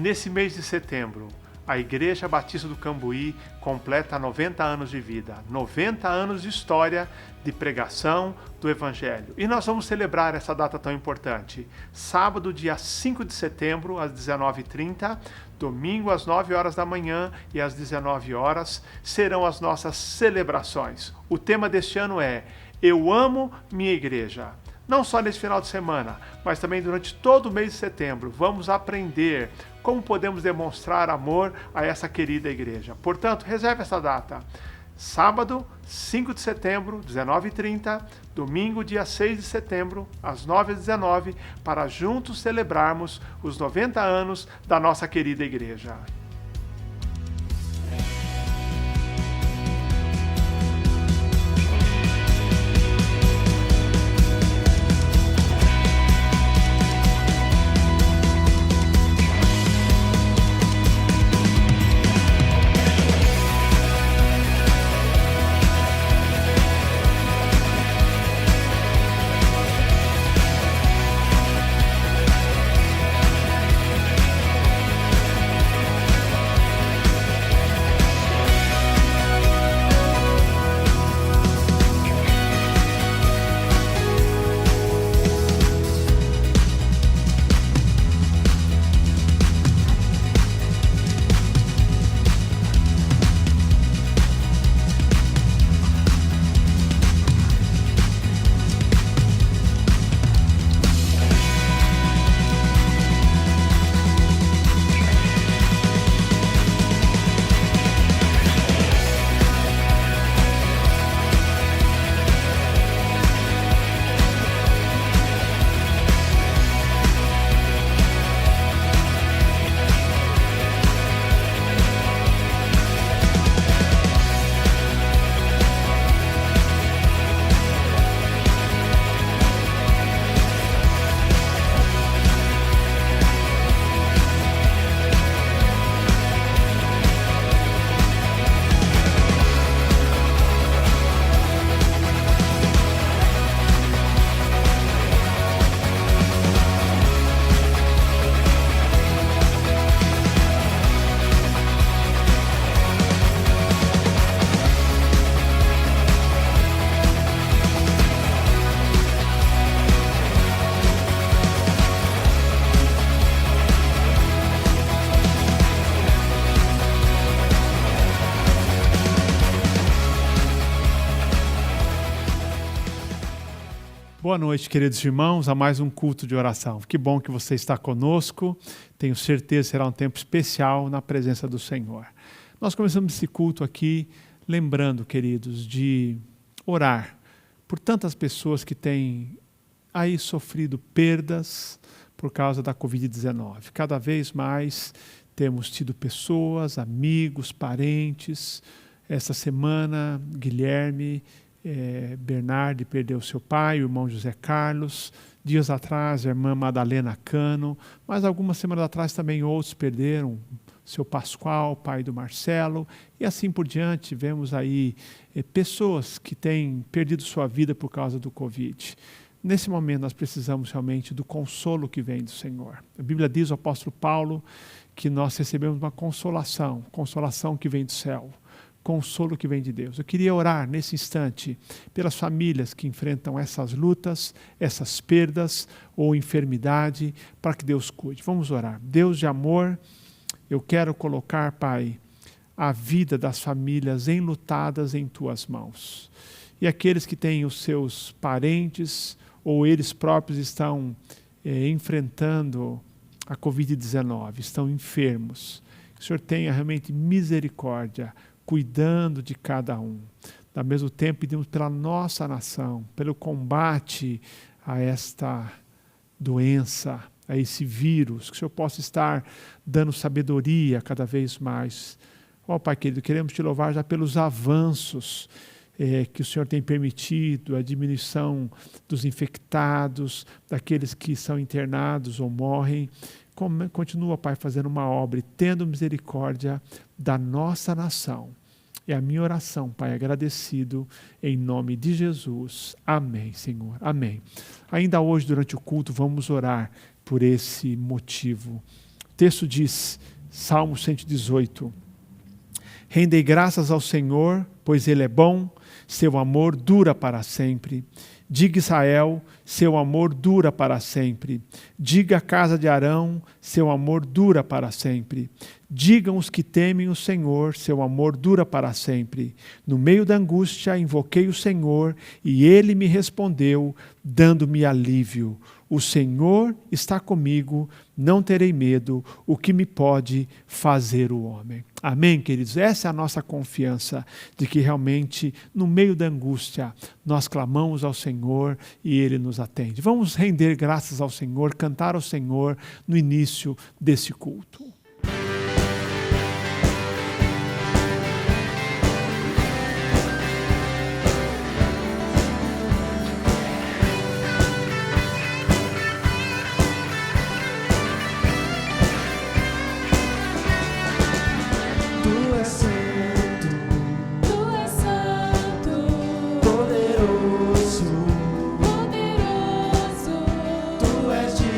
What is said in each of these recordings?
Nesse mês de setembro, a Igreja Batista do Cambuí completa 90 anos de vida, 90 anos de história de pregação do Evangelho. E nós vamos celebrar essa data tão importante. Sábado, dia 5 de setembro, às 19h30, domingo, às 9 horas da manhã e às 19 horas, serão as nossas celebrações. O tema deste ano é Eu Amo Minha Igreja. Não só nesse final de semana, mas também durante todo o mês de setembro, vamos aprender como podemos demonstrar amor a essa querida igreja. Portanto, reserve essa data. Sábado, 5 de setembro, 19h30, domingo, dia 6 de setembro, às 9h19, para juntos celebrarmos os 90 anos da nossa querida igreja. Boa noite, queridos irmãos, a mais um culto de oração. Que bom que você está conosco. Tenho certeza que será um tempo especial na presença do Senhor. Nós começamos esse culto aqui lembrando, queridos, de orar por tantas pessoas que têm aí sofrido perdas por causa da Covid-19. Cada vez mais temos tido pessoas, amigos, parentes. Essa semana, Guilherme Bernardi perdeu seu pai, o irmão José Carlos. Dias atrás, a irmã Madalena Cano. Mas algumas semanas atrás também outros perderam. Seu Pascoal, pai do Marcelo. E assim por diante, vemos aí pessoas que têm perdido sua vida por causa do Covid. Nesse momento nós precisamos realmente do consolo que vem do Senhor. A Bíblia diz, o apóstolo Paulo, que nós recebemos uma consolação que vem do céu. Consolo que vem de Deus. Eu queria orar nesse instante pelas famílias que enfrentam essas lutas, essas perdas ou enfermidade, para que Deus cuide. Vamos orar. Deus de amor, eu quero colocar, Pai, a vida das famílias enlutadas em Tuas mãos. E aqueles que têm os seus parentes ou eles próprios estão enfrentando a Covid-19, estão enfermos. Que o Senhor tenha realmente misericórdia, cuidando de cada um. Ao mesmo tempo, pedimos pela nossa nação, pelo combate a esta doença, a esse vírus, que o Senhor possa estar dando sabedoria cada vez mais. Ó Pai querido, queremos te louvar já pelos avanços que o Senhor tem permitido, a diminuição dos infectados, daqueles que são internados ou morrem. Continua, Pai, fazendo uma obra e tendo misericórdia da nossa nação. É a minha oração, Pai, agradecido em nome de Jesus. Amém, Senhor. Amém. Ainda hoje, durante o culto, vamos orar por esse motivo. O texto diz, Salmo 118, rendei graças ao Senhor, pois Ele é bom, seu amor dura para sempre. Diga Israel, seu amor dura para sempre. Diga a casa de Arão, seu amor dura para sempre. Digam os que temem o Senhor, seu amor dura para sempre. No meio da angústia invoquei o Senhor, e Ele me respondeu, dando-me alívio. O Senhor está comigo, não terei medo, o que me pode fazer o homem. Amém, queridos? Essa é a nossa confiança de que realmente, no meio da angústia, nós clamamos ao Senhor e Ele nos atende. Vamos render graças ao Senhor, cantar ao Senhor no início desse culto. Tu és digno.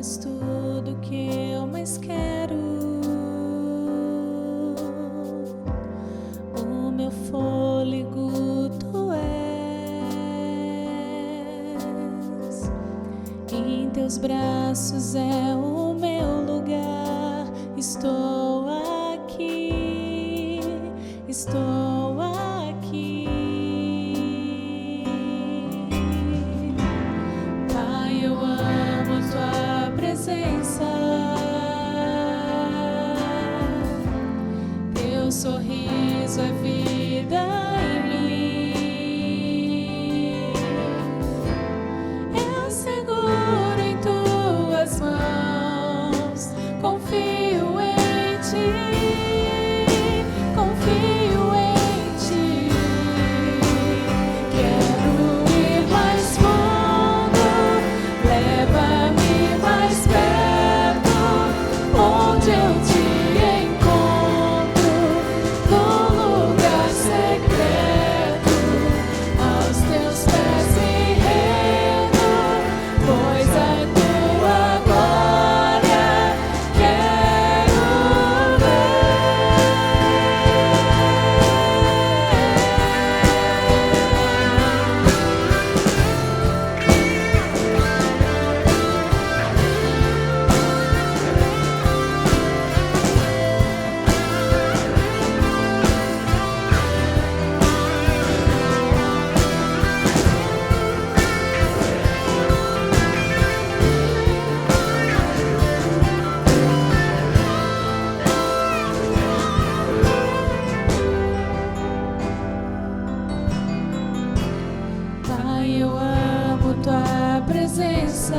és tudo que eu mais quero. O meu fôlego tu és. Em teus braços é o meu lugar. Estou aqui, estou aqui. Pai, eu amo tua presença. Teu sorriso é vida em mim. Eu seguro em tuas mãos, confio em ti, confio em ti. Quero ir mais fundo, leva-me mais perto, onde eu te encontro, no lugar secreto. Aos teus pés me rendo, pois a tua glória quero Pai, eu amo tua presença.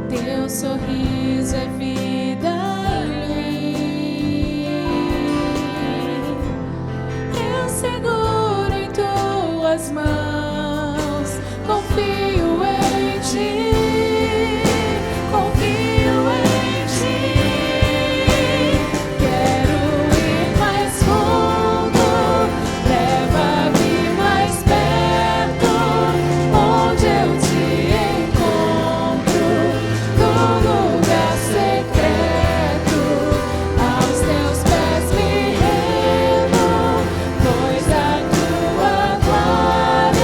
Teu sorriso é vida em mim. Eu seguro em tuas mãos, confio em ti, confio em ti. Quero ir mais fundo, leva-me mais perto, onde eu te encontro, no lugar secreto. Aos teus pés me rendo, pois a tua glória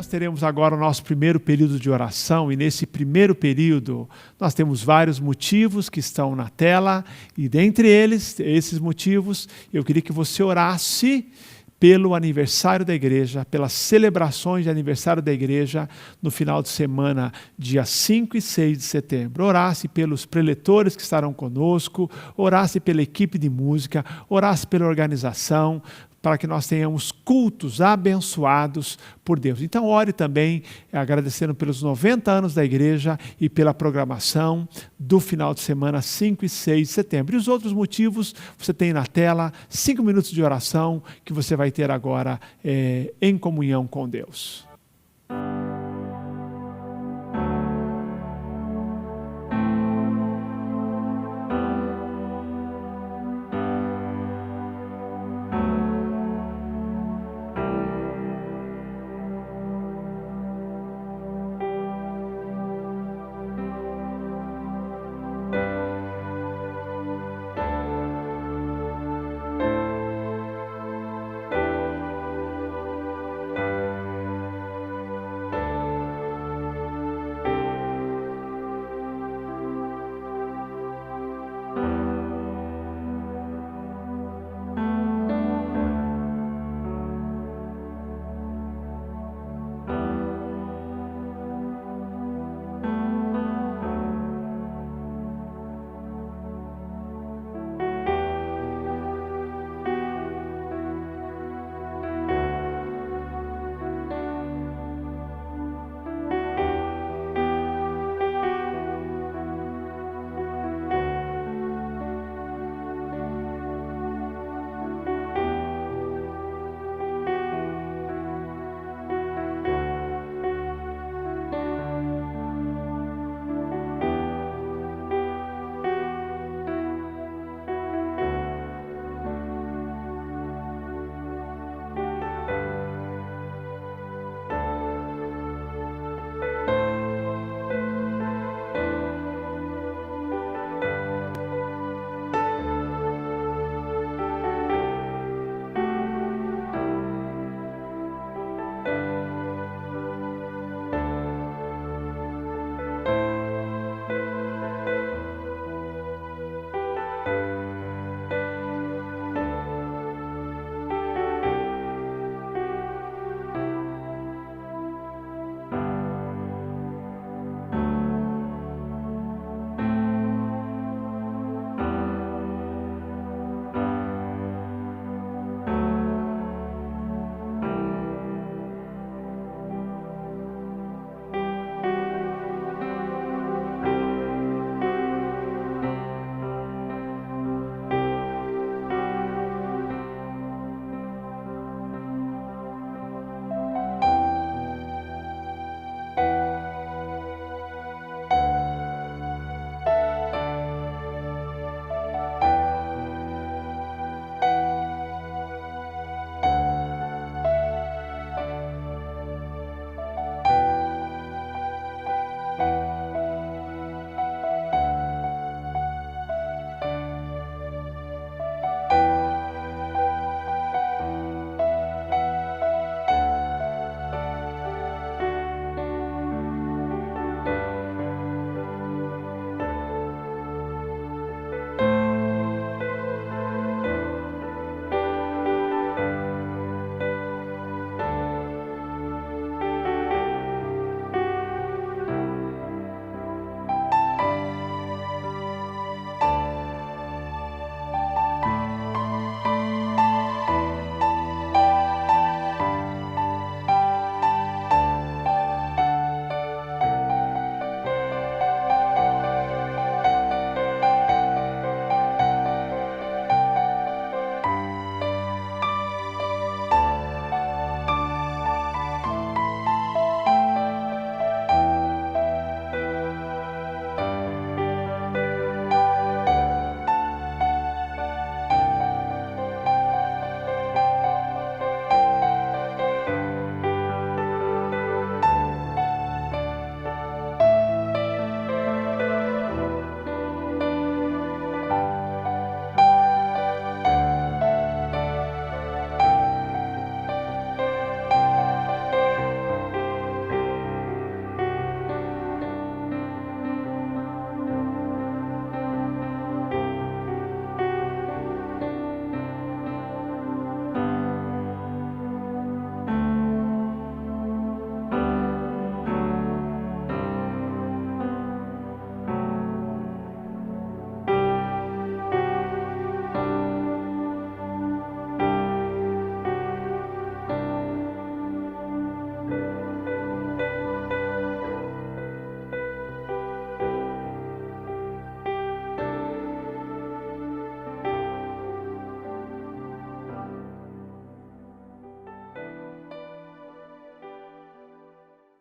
Nós teremos agora o nosso primeiro período de oração, e nesse primeiro período nós temos vários motivos que estão na tela, e dentre eles, esses motivos, eu queria que você orasse pelo aniversário da igreja, pelas celebrações de aniversário da igreja no final de semana, dia 5 e 6 de setembro. Orasse pelos preletores que estarão conosco, orasse pela equipe de música, orasse pela organização, para que nós tenhamos cultos abençoados por Deus. Então ore também, agradecendo pelos 90 anos da igreja e pela programação do final de semana 5 e 6 de setembro. E os outros motivos você tem na tela, 5 minutos de oração que você vai ter agora em comunhão com Deus.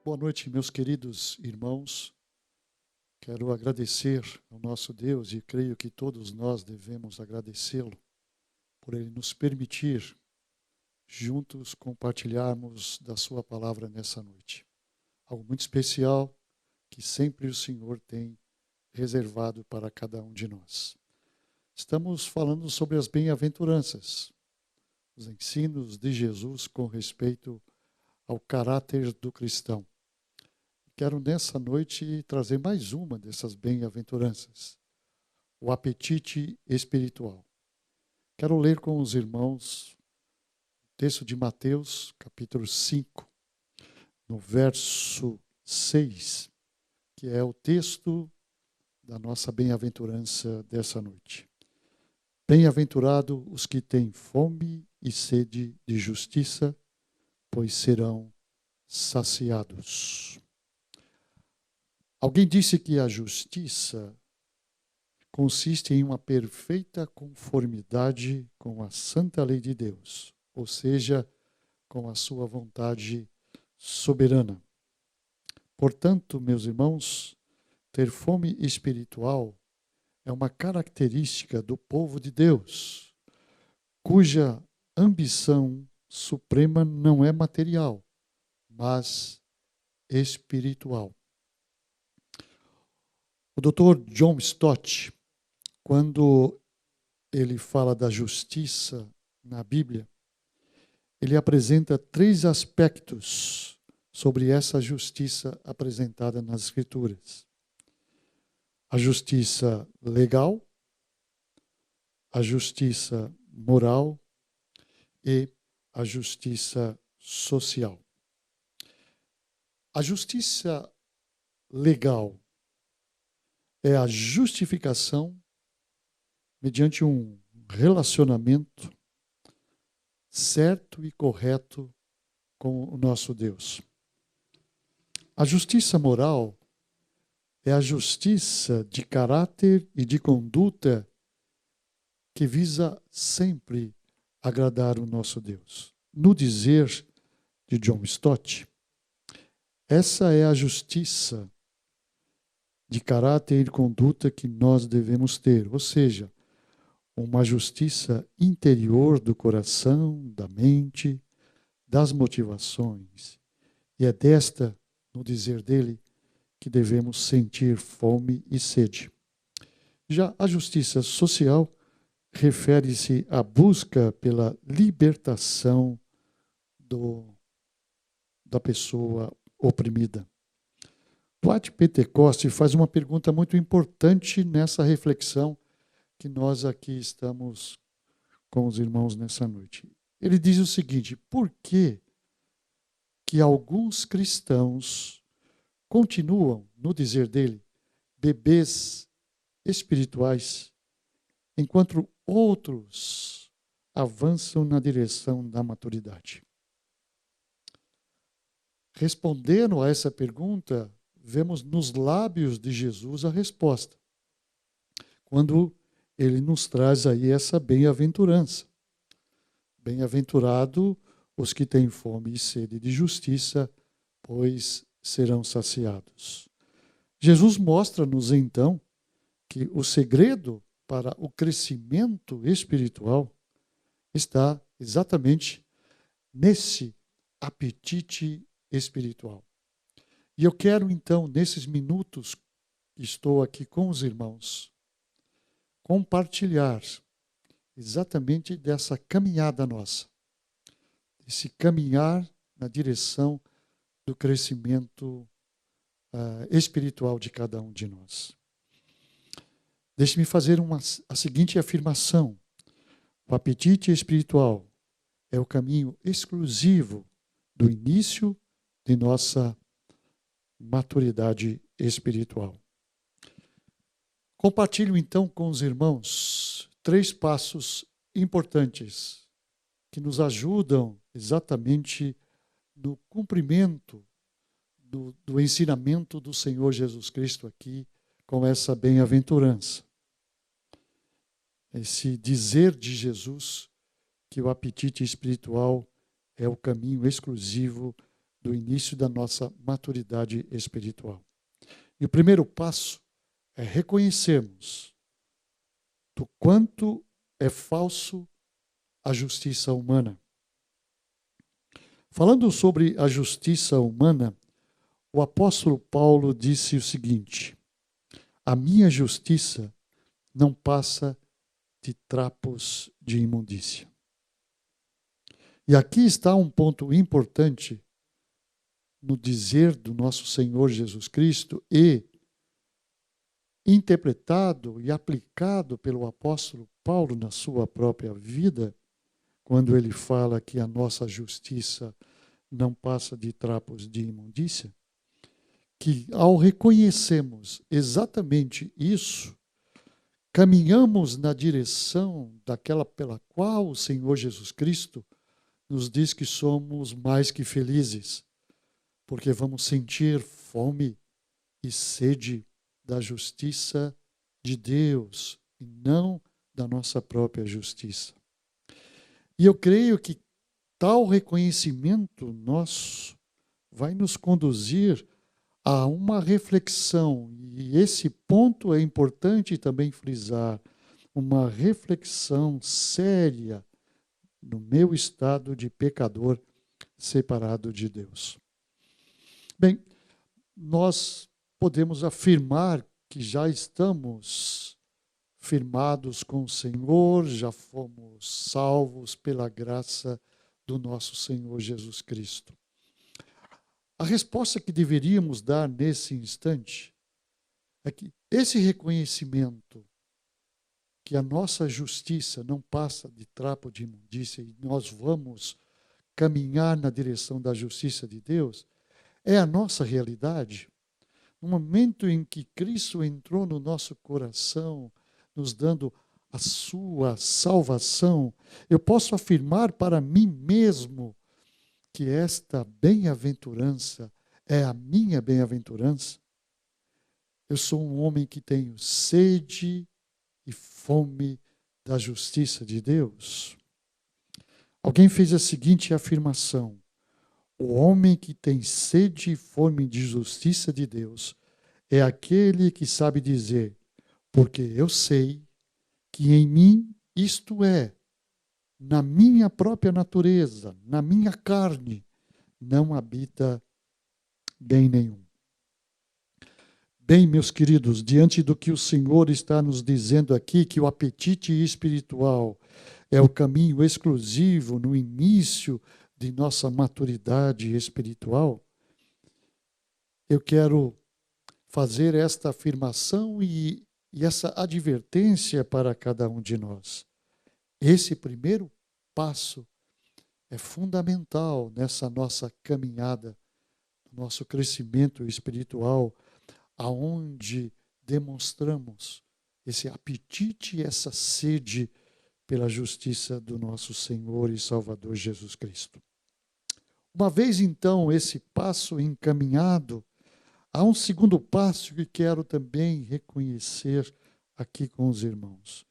Boa noite, meus queridos irmãos. Quero agradecer ao nosso Deus e creio que todos nós devemos agradecê-lo por Ele nos permitir juntos compartilharmos da sua palavra nessa noite. Algo muito especial que sempre o Senhor tem reservado para cada um de nós. Estamos falando sobre as bem-aventuranças, os ensinos de Jesus com respeito ao caráter do cristão. Quero nessa noite trazer mais uma dessas bem-aventuranças, o apetite espiritual. Quero ler com os irmãos o texto de Mateus, capítulo 5, no verso 6, que é o texto da nossa bem-aventurança dessa noite. Bem-aventurado os que têm fome e sede de justiça, pois serão saciados. Alguém disse que a justiça consiste em uma perfeita conformidade com a santa lei de Deus, ou seja, com a sua vontade soberana. Portanto, meus irmãos, ter fome espiritual é uma característica do povo de Deus, cuja ambição suprema não é material, mas espiritual. O Dr. John Stott, quando ele fala da justiça na Bíblia, ele apresenta 3 aspectos sobre essa justiça apresentada nas Escrituras: a justiça legal, a justiça moral e a justiça social. A justiça legal é a justificação mediante um relacionamento certo e correto com o nosso Deus. A justiça moral é a justiça de caráter e de conduta que visa sempre agradar o nosso Deus. No dizer de John Stott, essa é a justiça de caráter e de conduta que nós devemos ter, ou seja, uma justiça interior do coração, da mente, das motivações. E é desta, no dizer dele, que devemos sentir fome e sede. Já a justiça social refere-se à busca pela libertação da pessoa oprimida. Dwight Pentecoste faz uma pergunta muito importante nessa reflexão que nós aqui estamos com os irmãos nessa noite. Ele diz o seguinte: por que alguns cristãos continuam, no dizer dele, bebês espirituais, enquanto outros avançam na direção da maturidade? Respondendo a essa pergunta, vemos nos lábios de Jesus a resposta, quando ele nos traz aí essa bem-aventurança. Bem-aventurado os que têm fome e sede de justiça, pois serão saciados. Jesus mostra-nos então que o segredo para o crescimento espiritual está exatamente nesse apetite espiritual. E eu quero, então, nesses minutos que estou aqui com os irmãos, compartilhar exatamente dessa caminhada nossa, esse caminhar na direção do crescimento espiritual de cada um de nós. Deixe-me fazer a seguinte afirmação: o apetite espiritual é o caminho exclusivo do início de nossa maturidade espiritual. Compartilho então com os irmãos 3 passos importantes que nos ajudam exatamente no cumprimento do ensinamento do Senhor Jesus Cristo aqui com essa bem-aventurança. Esse dizer de Jesus que o apetite espiritual é o caminho exclusivo do início da nossa maturidade espiritual. E o primeiro passo é reconhecermos do quanto é falso a justiça humana. Falando sobre a justiça humana, o apóstolo Paulo disse o seguinte: a minha justiça não passa de trapos de imundícia. E aqui está um ponto importante no dizer do nosso Senhor Jesus Cristo e interpretado e aplicado pelo apóstolo Paulo na sua própria vida, quando ele fala que a nossa justiça não passa de trapos de imundícia, que ao reconhecermos exatamente isso, caminhamos na direção daquela pela qual o Senhor Jesus Cristo nos diz que somos mais que felizes, porque vamos sentir fome e sede da justiça de Deus e não da nossa própria justiça. E eu creio que tal reconhecimento nosso vai nos conduzir a uma reflexão, e esse ponto é importante também frisar, uma reflexão séria no meu estado de pecador separado de Deus. Bem, nós podemos afirmar que já estamos firmados com o Senhor, já fomos salvos pela graça do nosso Senhor Jesus Cristo. A resposta que deveríamos dar nesse instante é que esse reconhecimento que a nossa justiça não passa de trapo de imundícia e nós vamos caminhar na direção da justiça de Deus, é a nossa realidade. No momento em que Cristo entrou no nosso coração, nos dando a sua salvação, eu posso afirmar para mim mesmo que esta bem-aventurança é a minha bem-aventurança. Eu sou um homem que tenho sede e fome da justiça de Deus. Alguém fez a seguinte afirmação: o homem que tem sede e fome de justiça de Deus é aquele que sabe dizer, porque eu sei que em mim, isto é, na minha própria natureza, na minha carne, não habita bem nenhum. Bem, meus queridos, diante do que o Senhor está nos dizendo aqui, que o apetite espiritual é o caminho exclusivo no início de nossa maturidade espiritual, eu quero fazer esta afirmação e essa advertência para cada um de nós. Esse primeiro passo é fundamental nessa nossa caminhada, nosso crescimento espiritual, aonde demonstramos esse apetite e essa sede pela justiça do nosso Senhor e Salvador Jesus Cristo. Uma vez, então, esse passo encaminhado, há um segundo passo que quero também reconhecer aqui com os irmãos.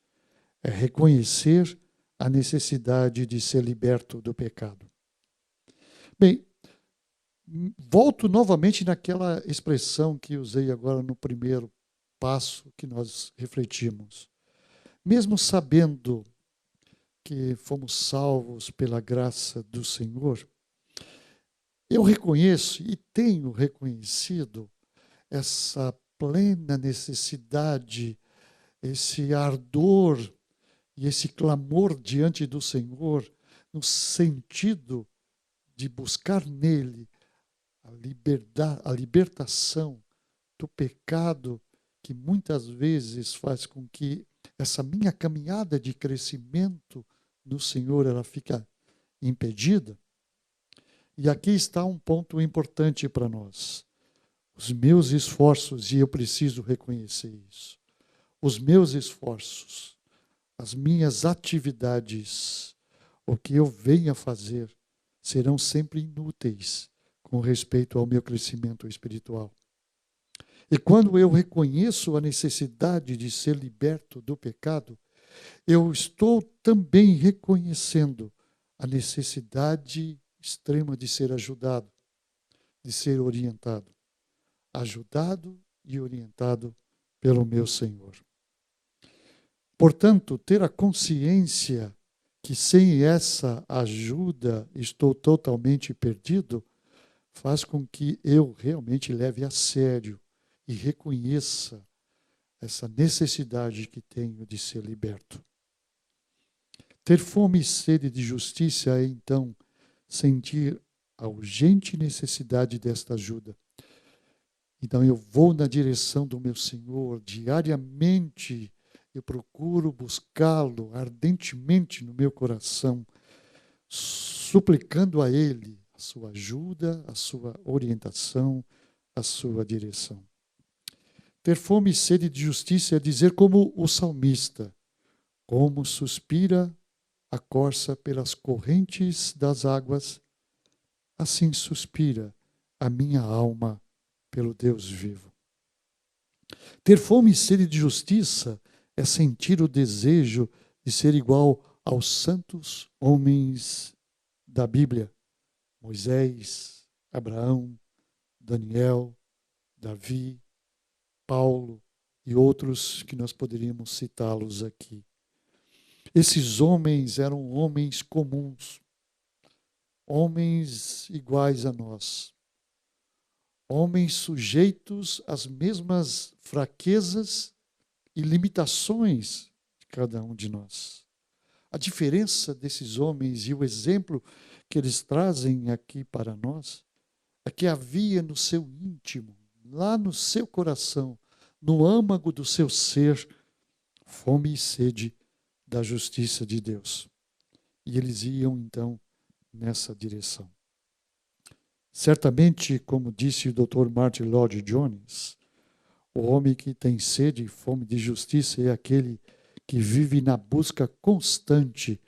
É reconhecer a necessidade de ser liberto do pecado. Bem, volto novamente naquela expressão que usei agora no primeiro passo que nós refletimos. Mesmo sabendo que fomos salvos pela graça do Senhor, eu reconheço e tenho reconhecido essa plena necessidade, esse ardor e esse clamor diante do Senhor, no sentido de buscar nele a libertação do pecado, que muitas vezes faz com que essa minha caminhada de crescimento no Senhor ela fica impedida. E aqui está um ponto importante para nós. Os meus esforços, e eu preciso reconhecer isso, os meus esforços, as minhas atividades, o que eu venha fazer, serão sempre inúteis com respeito ao meu crescimento espiritual. E quando eu reconheço a necessidade de ser liberto do pecado, eu estou também reconhecendo a necessidade extrema de ser ajudado. de ser orientado, ajudado e orientado pelo meu Senhor. Portanto, ter a consciência que sem essa ajuda estou totalmente perdido, faz com que eu realmente leve a sério e reconheça essa necessidade que tenho de ser liberto. Ter fome e sede de justiça é, então, sentir a urgente necessidade desta ajuda. Então, eu vou na direção do meu Senhor diariamente. Eu procuro buscá-lo ardentemente no meu coração, suplicando a Ele a sua ajuda, a sua orientação, a sua direção. Ter fome e sede de justiça é dizer como o salmista, como suspira a corça pelas correntes das águas, assim suspira a minha alma pelo Deus vivo. Ter fome e sede de justiça é sentir o desejo de ser igual aos santos homens da Bíblia. Moisés, Abraão, Daniel, Davi, Paulo e outros que nós poderíamos citá-los aqui. Esses homens eram homens comuns, homens iguais a nós, homens sujeitos às mesmas fraquezas e limitações de cada um de nós. A diferença desses homens e o exemplo que eles trazem aqui para nós é que havia no seu íntimo, lá no seu coração, no âmago do seu ser, fome e sede da justiça de Deus. E eles iam, então, nessa direção. Certamente, como disse o Dr. Martin Lloyd-Jones, o homem que tem sede e fome de justiça é aquele que vive na busca constante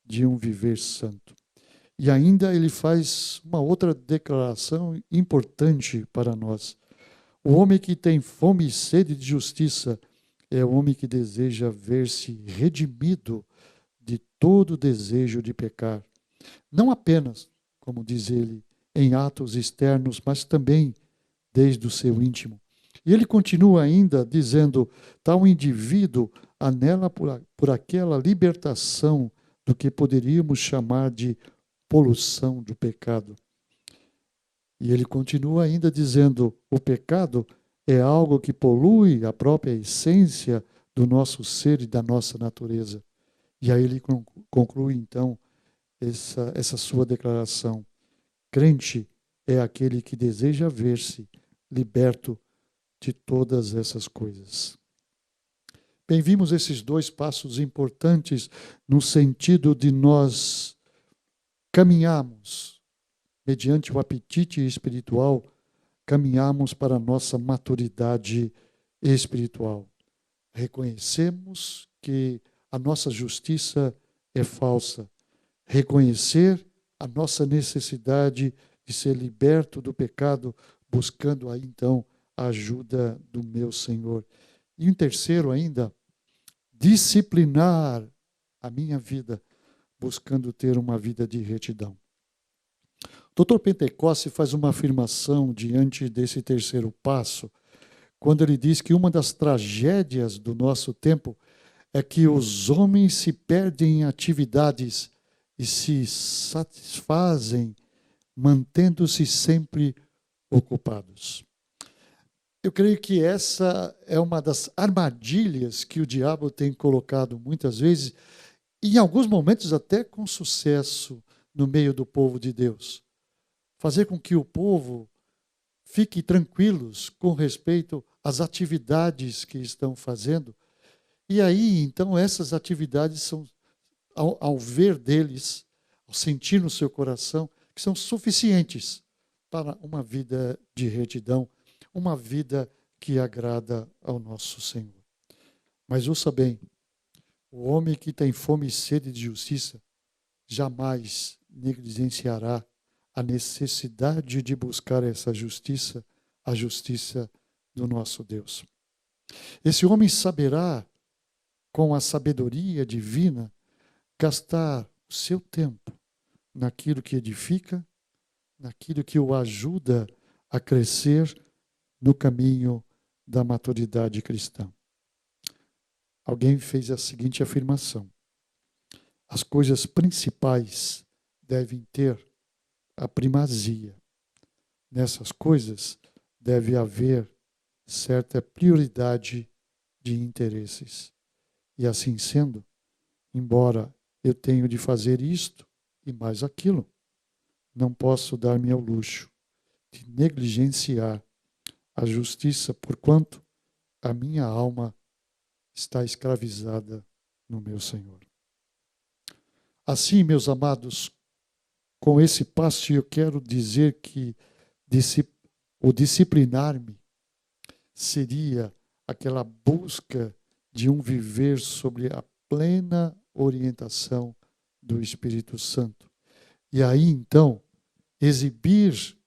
de um viver santo. E ainda ele faz uma outra declaração importante para nós. O homem que tem fome e sede de justiça é o homem que deseja ver-se redimido de todo desejo de pecar. Não apenas, como diz ele, em atos externos, mas também desde o seu íntimo. E ele continua ainda dizendo, tal indivíduo anela por aquela libertação do que poderíamos chamar de poluição do pecado. E ele continua ainda dizendo, o pecado é algo que polui a própria essência do nosso ser e da nossa natureza. E aí ele conclui, então, essa sua declaração. Crente é aquele que deseja ver-se liberto de todas essas coisas. Bem, vimos esses dois passos importantes no sentido de nós caminharmos, mediante o apetite espiritual, caminharmos para a nossa maturidade espiritual. Reconhecemos que a nossa justiça é falsa. Reconhecer a nossa necessidade de ser liberto do pecado, buscando aí então a ajuda do meu Senhor. E um terceiro ainda, disciplinar a minha vida, buscando ter uma vida de retidão. O Dr. Pentecoste faz uma afirmação diante desse terceiro passo, quando ele diz que uma das tragédias do nosso tempo é que os homens se perdem em atividades e se satisfazem mantendo-se sempre ocupados. Eu creio que essa é uma das armadilhas que o diabo tem colocado muitas vezes, e em alguns momentos até com sucesso, no meio do povo de Deus. Fazer com que o povo fique tranquilos com respeito às atividades que estão fazendo. E aí, então, essas atividades são, ao ver deles, ao sentir no seu coração, que são suficientes para uma vida de retidão, uma vida que agrada ao nosso Senhor. Mas ouça bem, o homem que tem fome e sede de justiça jamais negligenciará a necessidade de buscar essa justiça, a justiça do nosso Deus. Esse homem saberá, com a sabedoria divina, gastar o seu tempo naquilo que edifica, naquilo que o ajuda a crescer no caminho da maturidade cristã. Alguém fez a seguinte afirmação: as coisas principais devem ter a primazia. Nessas coisas deve haver certa prioridade de interesses. E assim sendo, embora eu tenha de fazer isto e mais aquilo, não posso dar-me ao luxo de negligenciar a justiça, porquanto a minha alma está escravizada no meu Senhor. Assim, meus amados, com esse passo eu quero dizer que o disciplinar-me seria aquela busca de um viver sobre a plena orientação do Espírito Santo. E aí, então, exibir,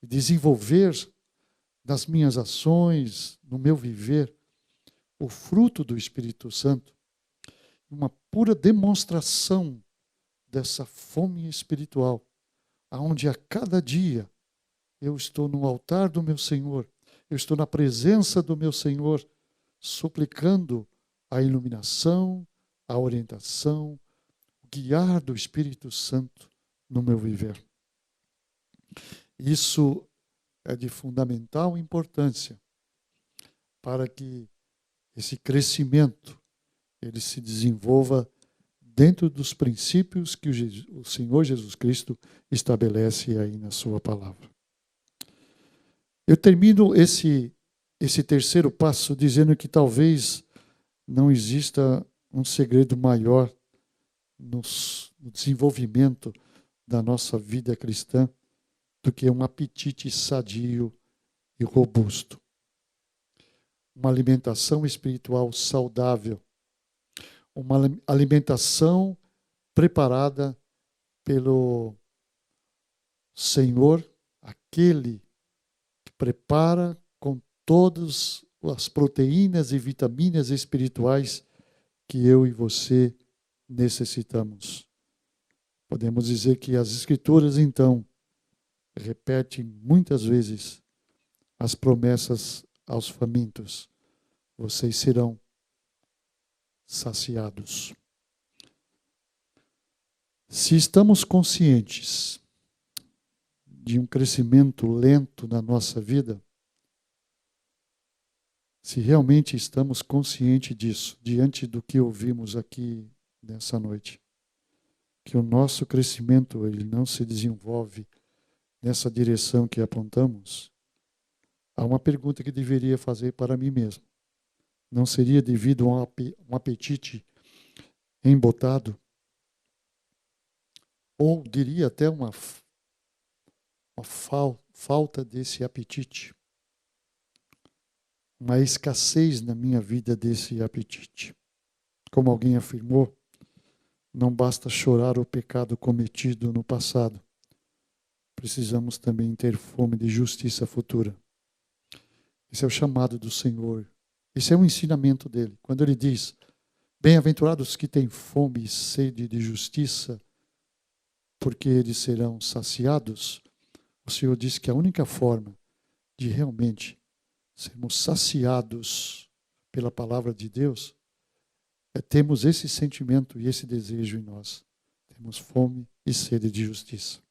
desenvolver nas minhas ações, no meu viver, o fruto do Espírito Santo, uma pura demonstração dessa fome espiritual, aonde a cada dia eu estou no altar do meu Senhor, eu estou na presença do meu Senhor, suplicando a iluminação, a orientação, o guiar do Espírito Santo no meu viver. Isso é de fundamental importância para que esse crescimento ele se desenvolva dentro dos princípios que o Senhor Jesus Cristo estabelece aí na sua palavra. Eu termino esse terceiro passo dizendo que talvez não exista um segredo maior no desenvolvimento da nossa vida cristã do que um apetite sadio e robusto. Uma alimentação espiritual saudável, uma alimentação preparada pelo Senhor, aquele que prepara com todas as proteínas e vitaminas espirituais que eu e você necessitamos. Podemos dizer que as Escrituras, então, repetem muitas vezes as promessas aos famintos: vocês serão saciados. Se estamos conscientes de um crescimento lento na nossa vida, se realmente estamos conscientes disso, diante do que ouvimos aqui nessa noite, que o nosso crescimento ele não se desenvolve nessa direção que apontamos, há uma pergunta que deveria fazer para mim mesmo. Não seria devido a um apetite embotado? Ou diria até uma falta desse apetite? Uma escassez na minha vida desse apetite. Como alguém afirmou, não basta chorar o pecado cometido no passado. Precisamos também ter fome de justiça futura. Esse é o chamado do Senhor. Esse é o ensinamento dele. Quando ele diz: bem-aventurados que têm fome e sede de justiça, porque eles serão saciados. O Senhor diz que a única forma de realmente sermos saciados pela palavra de Deus é termos esse sentimento e esse desejo em nós. Temos fome e sede de justiça.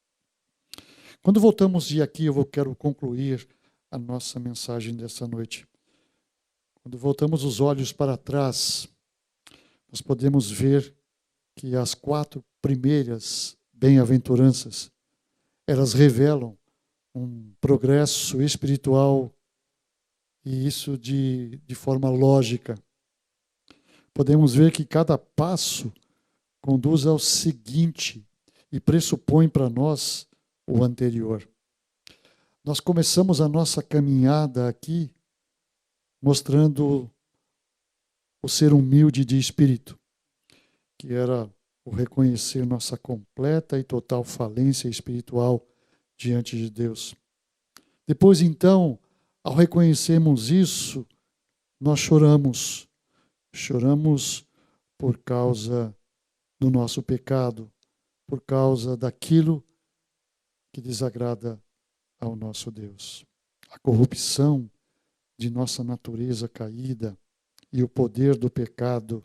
Quando voltamos de aqui, eu quero concluir a nossa mensagem dessa noite. Quando voltamos os olhos para trás, nós podemos ver que as 4 primeiras bem-aventuranças, elas revelam um progresso espiritual, e isso de forma lógica. Podemos ver que cada passo conduz ao seguinte e pressupõe para nós o anterior. Nós começamos a nossa caminhada aqui mostrando o ser humilde de espírito, que era o reconhecer nossa completa e total falência espiritual diante de Deus. Depois, então, ao reconhecermos isso, nós choramos. Choramos por causa do nosso pecado, por causa daquilo que desagrada ao nosso Deus. A corrupção de nossa natureza caída e o poder do pecado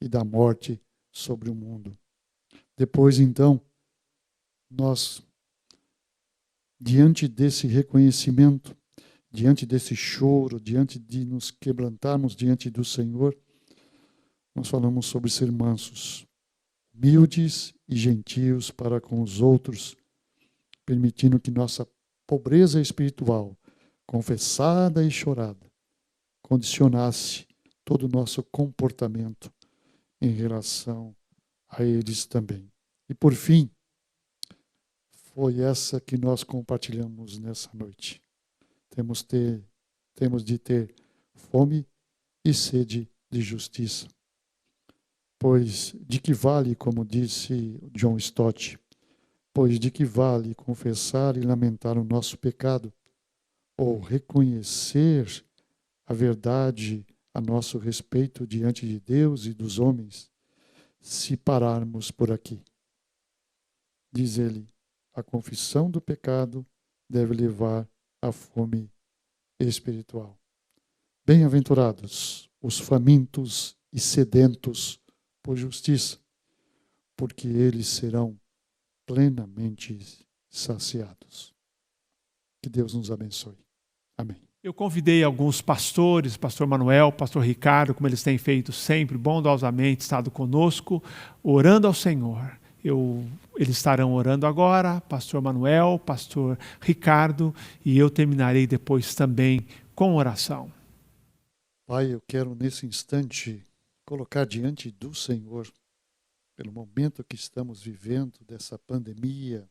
e da morte sobre o mundo. Depois, então, nós, diante desse reconhecimento, diante desse choro, diante de nos quebrantarmos diante do Senhor, nós falamos sobre ser mansos, humildes e gentios para com os outros, permitindo que nossa pobreza espiritual, confessada e chorada, condicionasse todo o nosso comportamento em relação a eles também. E por fim, foi essa que nós compartilhamos nessa noite. Temos de ter fome e sede de justiça. Pois de que vale, como disse John Stott, pois de que vale confessar e lamentar o nosso pecado, ou reconhecer a verdade a nosso respeito diante de Deus e dos homens, se pararmos por aqui? Diz ele, a confissão do pecado deve levar à fome espiritual. Bem-aventurados os famintos e sedentos por justiça, porque eles serão plenamente saciados. Que Deus nos abençoe. Amém. Eu convidei alguns pastores, pastor Manuel, pastor Ricardo, como eles têm feito sempre, bondosamente, estado conosco, orando ao Senhor. Eles estarão orando agora, pastor Manuel, pastor Ricardo, e eu terminarei depois também com oração. Pai, eu quero nesse instante colocar diante do Senhor, pelo momento que estamos vivendo, dessa pandemia,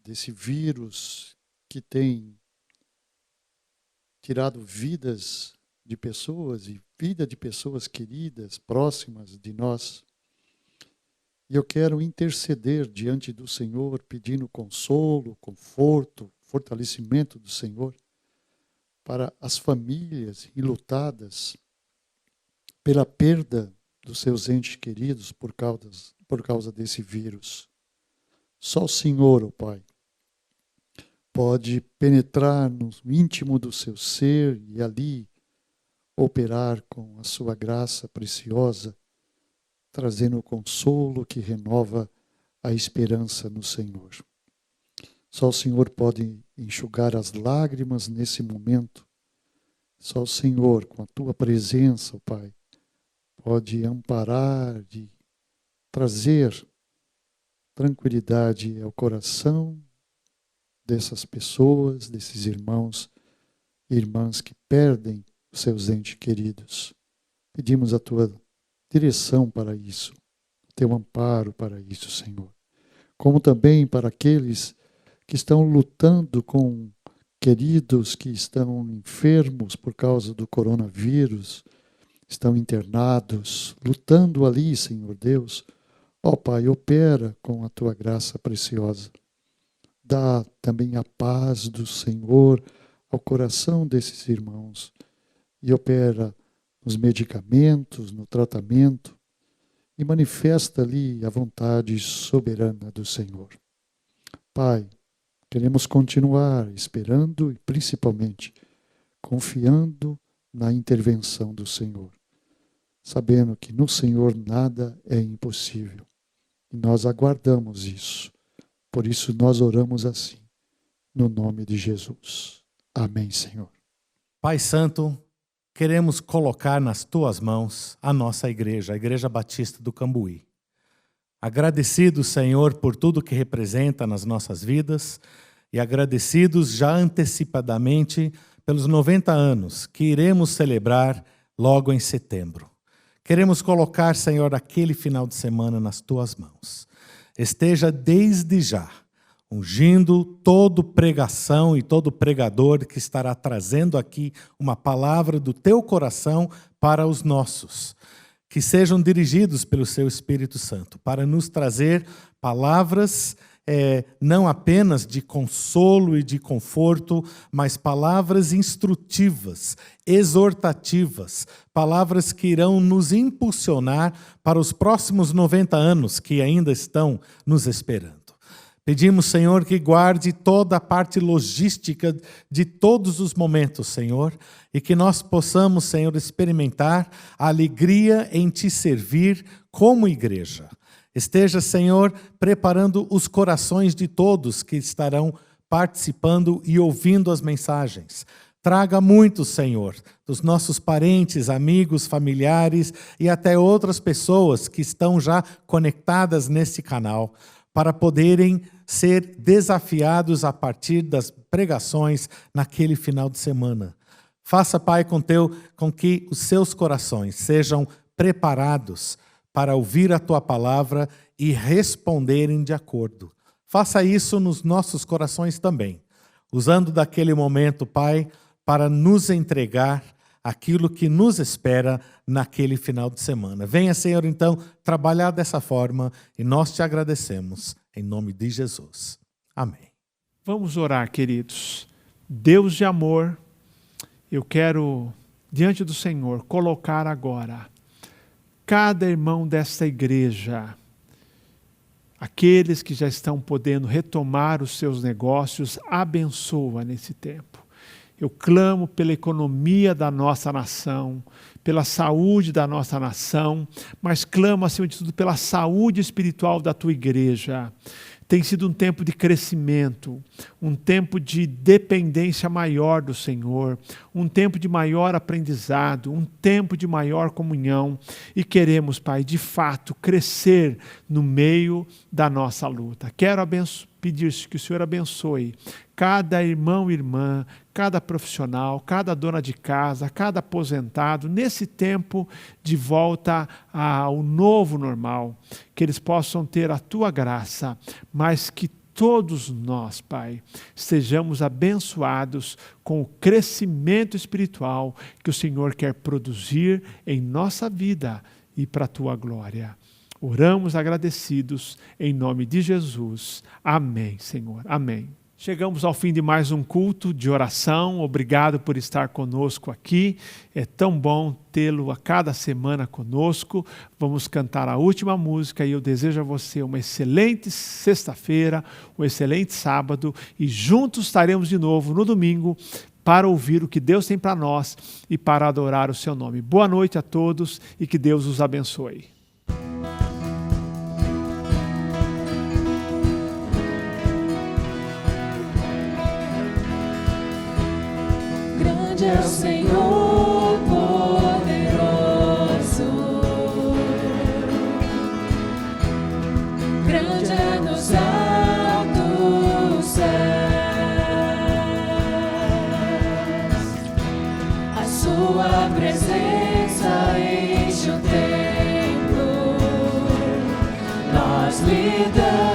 desse vírus que tem tirado vidas de pessoas e vida de pessoas queridas, próximas de nós. E eu quero interceder diante do Senhor, pedindo consolo, conforto, fortalecimento do Senhor para as famílias enlutadas pela perda dos seus entes queridos por causa desse vírus. Só o Senhor, ó Pai, pode penetrar no íntimo do seu ser e ali operar com a sua graça preciosa, trazendo o consolo que renova a esperança no Senhor. Só o Senhor pode enxugar as lágrimas nesse momento. Só o Senhor, com a tua presença, ó Pai, pode amparar e trazer tranquilidade ao coração dessas pessoas, desses irmãos e irmãs que perdem os seus entes queridos. Pedimos a tua direção para isso, o teu amparo para isso, Senhor. Como também para aqueles que estão lutando com queridos que estão enfermos por causa do coronavírus, estão internados, lutando ali, Senhor Deus. Ó Pai, opera com a tua graça preciosa. Dá também a paz do Senhor ao coração desses irmãos e opera nos medicamentos, no tratamento e manifesta ali a vontade soberana do Senhor. Pai, queremos continuar esperando e principalmente confiando na intervenção do Senhor, sabendo que no Senhor nada é impossível. E nós aguardamos isso. Por isso nós oramos assim, no nome de Jesus. Amém, Senhor. Pai Santo, queremos colocar nas tuas mãos a nossa igreja, a Igreja Batista do Cambuí. Agradecidos, Senhor, por tudo que representa nas nossas vidas e agradecidos já antecipadamente pelos 90 anos que iremos celebrar logo em setembro. Queremos colocar, Senhor, aquele final de semana nas tuas mãos. Esteja desde já ungindo todo pregação e todo pregador que estará trazendo aqui uma palavra do teu coração para os nossos. Que sejam dirigidos pelo seu Espírito Santo para nos trazer palavras não apenas de consolo e de conforto, mas palavras instrutivas, exortativas, palavras que irão nos impulsionar para os próximos 90 anos que ainda estão nos esperando. Pedimos, Senhor, que guarde toda a parte logística de todos os momentos, Senhor, e que nós possamos, Senhor, experimentar a alegria em Te servir como igreja. Esteja, Senhor, preparando os corações de todos que estarão participando e ouvindo as mensagens. Traga muitos, Senhor, dos nossos parentes, amigos, familiares e até outras pessoas que estão já conectadas nesse canal, para poderem ser desafiados a partir das pregações naquele final de semana. Faça, Pai, com que os seus corações sejam preparados para ouvir a Tua palavra e responderem de acordo. Faça isso nos nossos corações também, usando daquele momento, Pai, para nos entregar aquilo que nos espera naquele final de semana. Venha, Senhor, então, trabalhar dessa forma e nós Te agradecemos, em nome de Jesus. Amém. Vamos orar, queridos. Deus de amor, eu quero, diante do Senhor, colocar agora cada irmão desta igreja, aqueles que já estão podendo retomar os seus negócios, abençoa nesse tempo. Eu clamo pela economia da nossa nação, pela saúde da nossa nação, mas clamo, acima de tudo, pela saúde espiritual da tua igreja. Tem sido um tempo de crescimento, um tempo de dependência maior do Senhor, um tempo de maior aprendizado, um tempo de maior comunhão. E queremos, Pai, de fato, crescer no meio da nossa luta. Quero pedir que o Senhor abençoe cada irmão e irmã, cada profissional, cada dona de casa, cada aposentado, nesse tempo de volta ao novo normal, que eles possam ter a Tua graça, mas que todos nós, Pai, sejamos abençoados com o crescimento espiritual que o Senhor quer produzir em nossa vida e para a Tua glória. Oramos agradecidos em nome de Jesus. Amém, Senhor. Amém. Chegamos ao fim de mais um culto de oração. Obrigado por estar conosco aqui. É tão bom tê-lo a cada semana conosco. Vamos cantar a última música e eu desejo a você uma excelente sexta-feira, um excelente sábado e juntos estaremos de novo no domingo para ouvir o que Deus tem para nós e para adorar o seu nome. Boa noite a todos e que Deus os abençoe. Grande é o Senhor poderoso, grande é nos altos céus, a sua presença enche o templo, nós lhe damos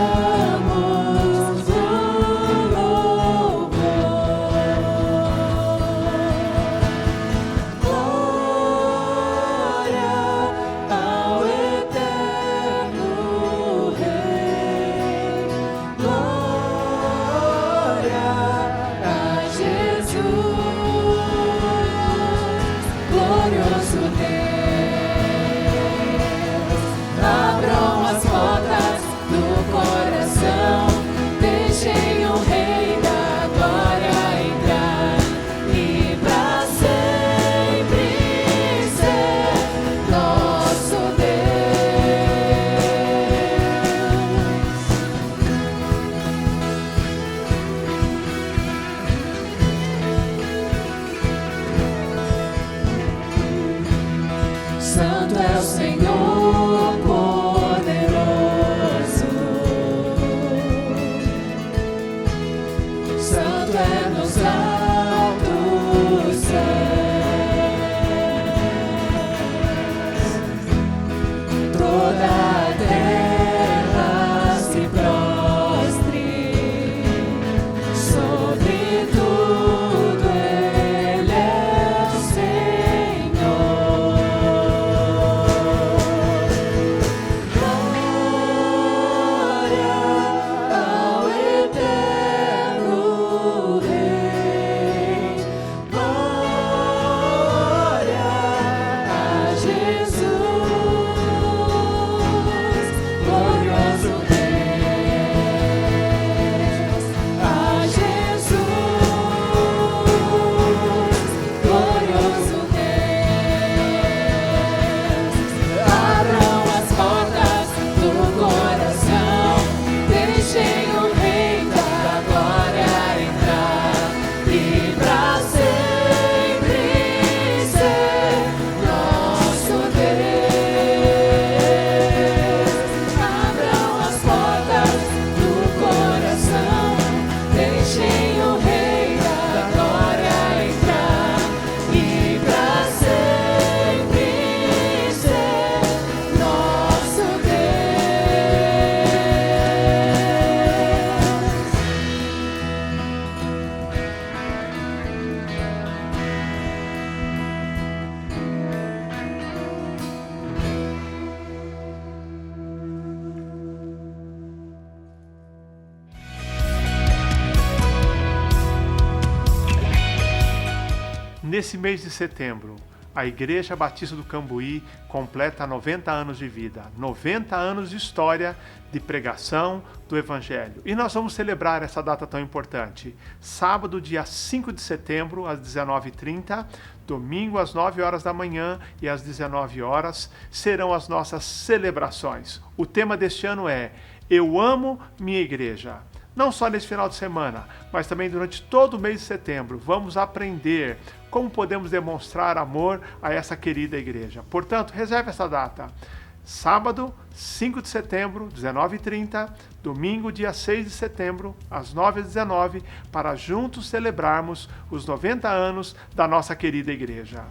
Nesse mês de setembro, a Igreja Batista do Cambuí completa 90 anos de vida, 90 anos de história de pregação do Evangelho. E nós vamos celebrar essa data tão importante. Sábado, dia 5 de setembro, às 19h30, domingo, às 9 horas da manhã e às 19 horas, serão as nossas celebrações. O tema deste ano é Eu Amo Minha Igreja. Não só nesse final de semana, mas também durante todo o mês de setembro, vamos aprender como podemos demonstrar amor a essa querida igreja. Portanto, reserve essa data. Sábado, 5 de setembro, 19h30, domingo, dia 6 de setembro, às 9h19, para juntos celebrarmos os 90 anos da nossa querida igreja.